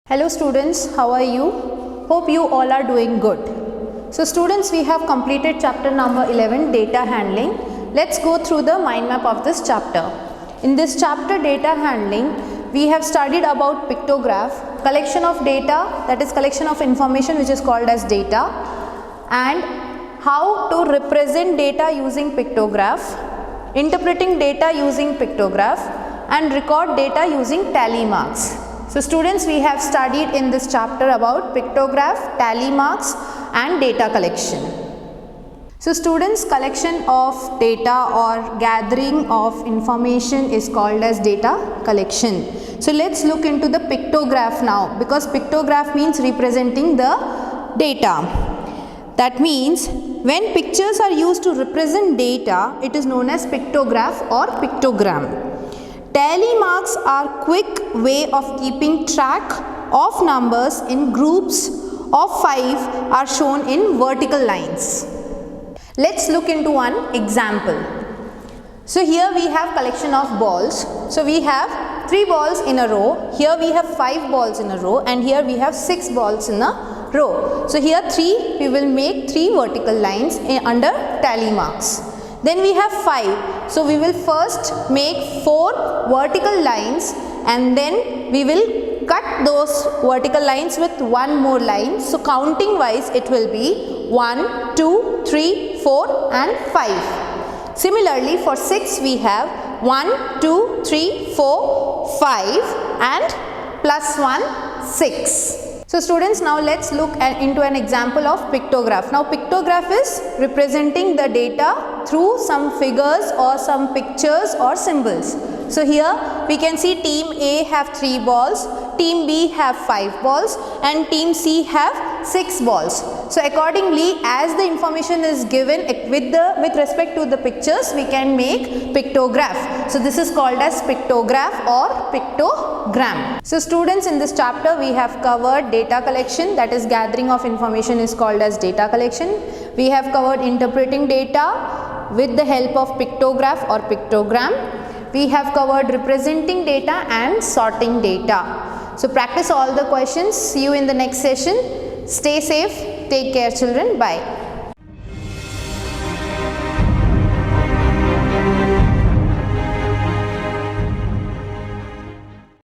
Hello students, how are you? Hope you all are doing good. So students, we have completed chapter number 11, data handling. Let's go through the mind map of this chapter. In this chapter, data handling, we have studied about pictograph, collection of data, that is collection of information which is called as data, and how to represent data using pictograph, interpreting data using pictograph, and record data using tally marks. So students, we have studied in this chapter about pictograph, tally marks and data collection. So students, collection of data or gathering of information is called as data collection. So let's look into the pictograph now, because pictograph means representing the data. That means when pictures are used to represent data, it is known as pictograph or pictogram. Tally marks are quick way of keeping track of numbers in groups of 5 are shown in vertical lines. Let's look into one example. So here we have collection of balls. So we have 3 balls in a row. Here we have 5 balls in a row, and here we have 6 balls in a row. So here we will make 3 vertical lines under tally marks. Then we have 5. So we will first make 4 vertical lines, and then we will cut those vertical lines with one more line. So counting wise it will be 1, 2, 3, 4 and 5. Similarly for 6 we have 1, 2, 3, 4, 5 and plus 1, 6. So students, now let's look into an example of pictograph. Now pictograph is representing the data through some figures or some pictures or symbols. So here we can see team A have 3 balls, team B have 5 balls and team C have 6 balls. So accordingly, as the information is given with respect to the pictures, we can make pictograph. So this is called as pictograph or pictogram. So students, in this chapter we have covered data collection, that is gathering of information is called as data collection. We have covered interpreting data with the help of pictograph or pictogram. We have covered representing data and sorting data. So practice all the questions. See you in the next session. Stay safe. Take care children. Bye.